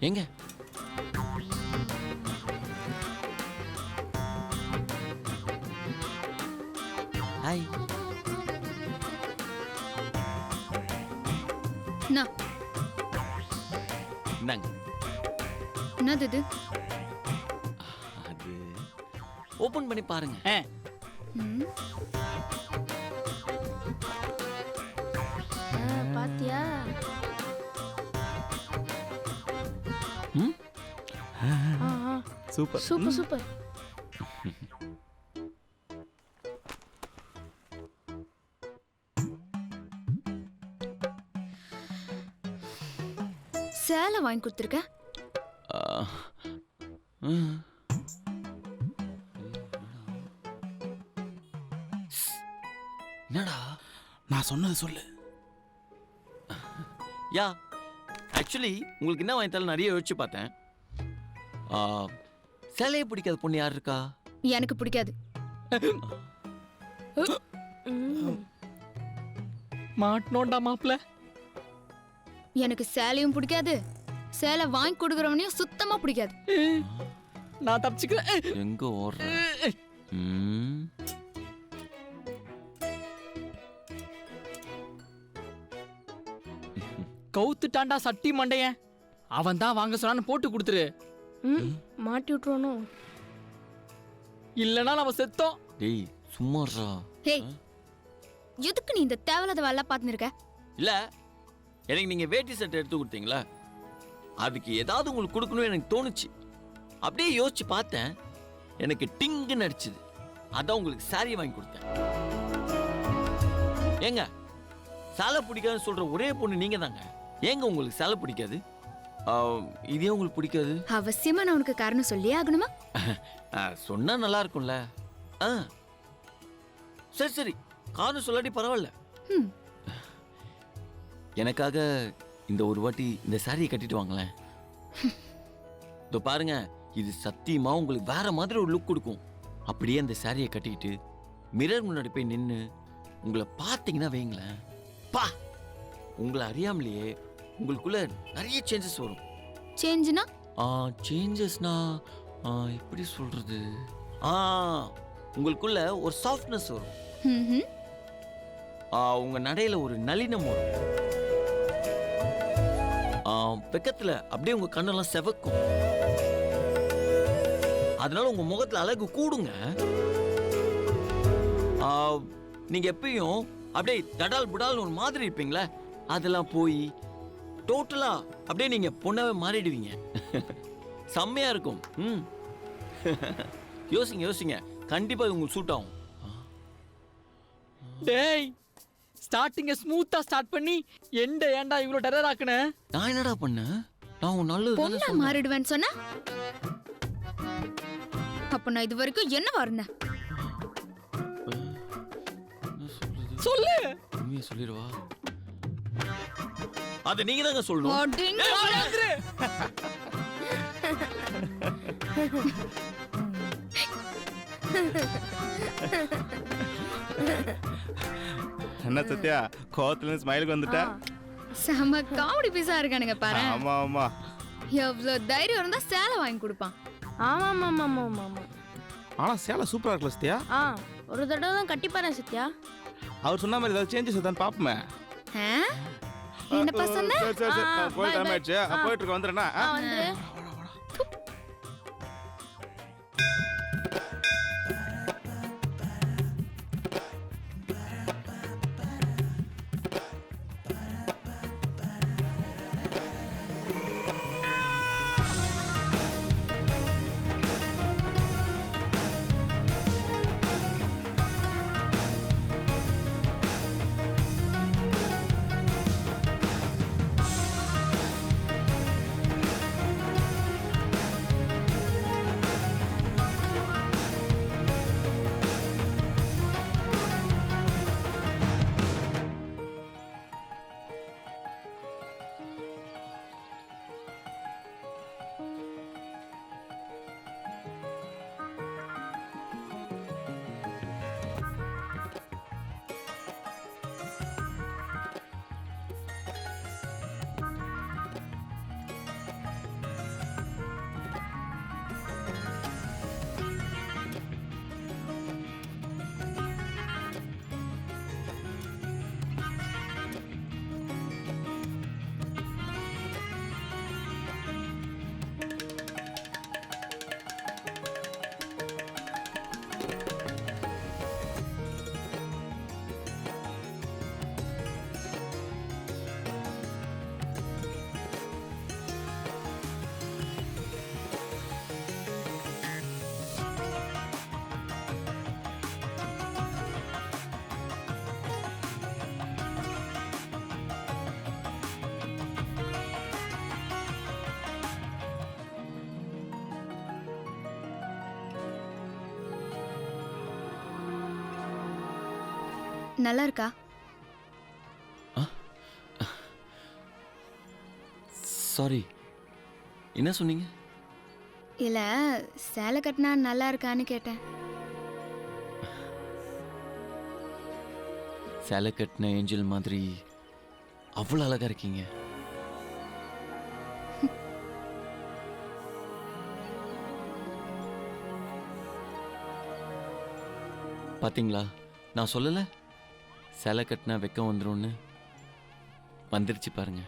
எங்க ஹாய் இந்தாங்க. என்னது இது? அது ஓபன் பண்ணி பாருங்க. ம். பாத்தியா? ம் சூப்பர் சூப்பர் சூப்பர். சேலை வாங்கி கொடுத்துருக்க. என்னடா நான் சொன்னது சொல்லு. யா ஆக்சுவலி உங்களுக்கு என்ன வாங்கி தரல நிறைய யோசிச்சு பார்த்தேன். சேலையை பிடிக்காத பொண்ணு யார் இருக்கா? எனக்கு பிடிக்காது. மாட்டனோண்டா மாப்ள. எனக்கு சேலையும் பிடிக்காது, சேலை வாங்கி கொடுக்குறவனையும் சுத்தமா பிடிக்காது. நான் தப்பிச்சுக்கிறேன். எங்க ஓடுற? கவுத்துட்டான்டா சட்டி மண்டையன். அவன் தான் வாங்க சொன்னான்னு போட்டு கொடுத்துரு. மாட்டி விட்டுருவானோ? இல்லனா நம்ம செத்தோம். டேய் சும்மாறா. ஹேய், எதுக்கு நீ இந்த தேவையில்லாத வேலை பார்த்துன்னு இருக்க? இல்ல எனக்கு நீங்க வேட்டி சட்டை எடுத்து கொடுத்தீங்களா, அதுக்கு ஏதாவது உங்களுக்கு கொடுக்கணும்னு எனக்கு தோணுச்சு. அப்படியே யோசிச்சு பார்த்தேன், எனக்கு டிங்குன்னு அடிச்சுது. அதான் உங்களுக்கு சாரி வாங்கி கொடுத்தேன். ஏங்க சேலை பிடிக்காதுன்னு சொல்ற ஒரே பொண்ணு நீங்க தாங்க. ஏங்க உங்களுக்கு சேலை பிடிக்காது? இதே உங்களுக்கு பிடிக்காது? அவசியமா நான் உனக்கு காரணம் சொல்லியே ஆகணுமா? சொன்னா நல்லா இருக்கும்ல. சரி சரி, காரணம் சொல்லாட்டி பரவாயில்ல. எனக்காக இந்த ஒரு வாட்டி இந்த சாரியை கட்டிட்டு வாங்களேன். இதோ பாருங்க, இது சத்தியமா உங்களுக்கு வேற மாதிரி ஒரு லுக் கொடுக்கும். அப்படியே அந்த சாரியை கட்டிக்கிட்டு மிரர் முன்னாடி போய் நின்று உங்களை பார்த்தீங்கன்னா வைங்களேன், பா உங்களை அறியாமலேயே உங்களுக்குள்ள நிறைய சேஞ்சஸ் வரும். சேஞ்சுனா? சேஞ்சஸ்னா எப்படி சொல்றது, உங்களுக்குள்ள ஒரு சாஃப்ட்னஸ் வரும். உங்க நடையில ஒரு நளினம் வரும். வெக்கத்துல அப்படியே உங்க கண்ணெல்லாம் செவக்கும். அதனால உங்க முகத்துல அழகு கூடுங்க. நீங்க எப்பயும் அப்படியே தடால் புடால் ஒரு மாதிரி இருப்பீங்களே, அதெல்லாம் போய் டோட்டலா அப்படியே நீங்க பொண்ணாவே மாறிடுவீங்க. செம்மையா இருக்கும். யோசிங்க யோசிங்க, கண்டிப்பா இது உங்களுக்கு சூட் ஆகும். டேய் ஸ்டார்டிங்க ஸ்மூத்தா ஸ்டார்ட் பண்ணி எண்ட ஏன்டா இவ்ளோ டெரர் ஆக்குன? நான் என்னடா பண்ணேன்? நான் உன் நல்லது தானே பொண்ணா சொன்னேன். மாறிடுவேன்னு சொன்ன? அப்ப நான் இது வரைக்கும் என்ன வரேன்? சொல்லு. உண்மையை சொல்லிடுவா? அது நீங்க தாங்க சொல்லணும். என்ன சத்யா, கோவத்துல ஸ்மைலுக்கு வந்துட்டா? செம காமெடி பீஸா இருக்கானுங்க பாரு. ஆமா ஆமா, எவ்வளவு தைரியம் இருந்தா சேலை வாங்கி கொடுப்பான். ஆமா ஆமா ஆமா ஆமா ஆமா. ஆனா சேலை சூப்பரா இருக்குல்ல சத்யா? ஒரு தடவை தான் கட்டி பாரு சத்யா. அவர் சொன்ன மாதிரி ஏதாவது சேஞ்சஸ் தான் பாப்போமே. என்ன பசங்க? சரி சரி சரி, நான் போய் டைம் ஆயிடுச்சு. போயிட்டு இருக்க, வந்துடுறேன்னா வந்துரு. நல்லா இருக்கா? சாரி, என்ன சொன்னீங்க? இல்ல, சேலை கட்டினா நல்லா இருக்கான்னு கேட்டேன். சேலை கட்டின ஏஞ்சல் மாதிரி அவ்வளோ அழகா இருக்கீங்க. பாத்தீங்களா, நான் சொல்லல சேலை கட்டினா வெக்கம் வந்துரும்னு. வந்துருச்சு பாருங்க.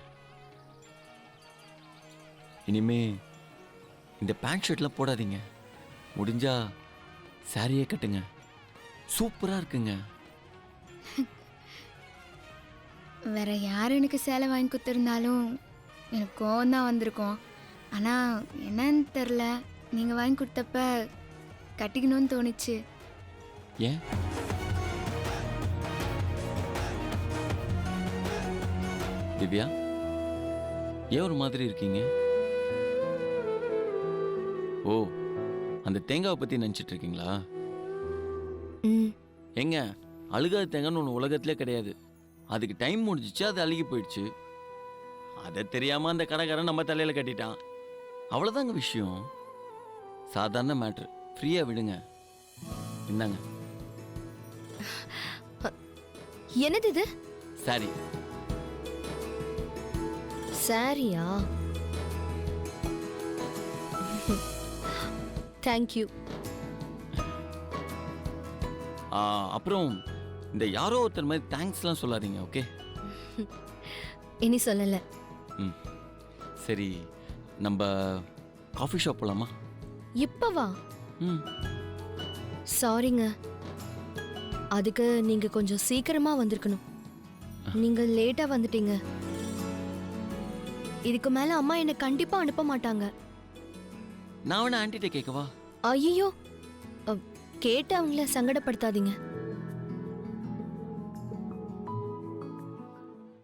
இனிமே இந்த பேண்ட் ஷர்ட்லாம் போடாதீங்க. முடிஞ்சா சாரியே கட்டுங்க. சூப்பரா இருக்குங்க. வேற யார் எனக்கு சேலை வாங்கி கொடுத்துருந்தாலும் எனக்கு கோவம் தான் வந்திருக்கும். ஆனால் என்னன்னு தெரில, நீங்கள் வாங்கி கொடுத்தப்ப கட்டிக்கணும்னு தோணுச்சு. ஏன்? திவ்யா, ஏன் ஒரு மாதிரி இருக்கீங்க? ஓ, அந்த தேங்காவை பத்தி நினைச்சிட்டு இருக்கீங்களா? எங்க அழுகாத தேங்காய்னு ஒன்று உலகத்திலே கிடையாது. அதுக்கு டைம் முடிஞ்சிச்சு, அது அழுகி போயிடுச்சு. அதை தெரியாம அந்த கடைக்காரன் நம்ம தலையில கட்டிட்டான். அவ்வளோதாங்க விஷயம். சாதாரண மேட்ரு. ஃப்ரீயா விடுங்க. இந்தாங்க. என்னது இது? சாரி. சாரியா? தேங்க்யூ. அப்புறம் இந்த யாரோ ஒருத்தர் மாதிரி தேங்க்ஸ்லாம் சொல்லாதீங்க, ஓகே? இனி சொல்லல. ம், சரி. நம்ம காஃபி ஷாப் போலாமா? இப்பவா? ம், சாரிங்க, அதுக்கு நீங்க கொஞ்சம் சீக்கிரமா வந்திருக்கணும். நீங்க லேட்டா வந்துட்டீங்க. இதுக்கு மேல அம்மா என்னை கண்டிப்பா அனுப்ப மாட்டாங்க. நான் வேணா ஆன்ட்டிட்ட கேட்கவா? ஐயோ, கேட்டு அவங்கள சங்கடப்படுத்தாதீங்க.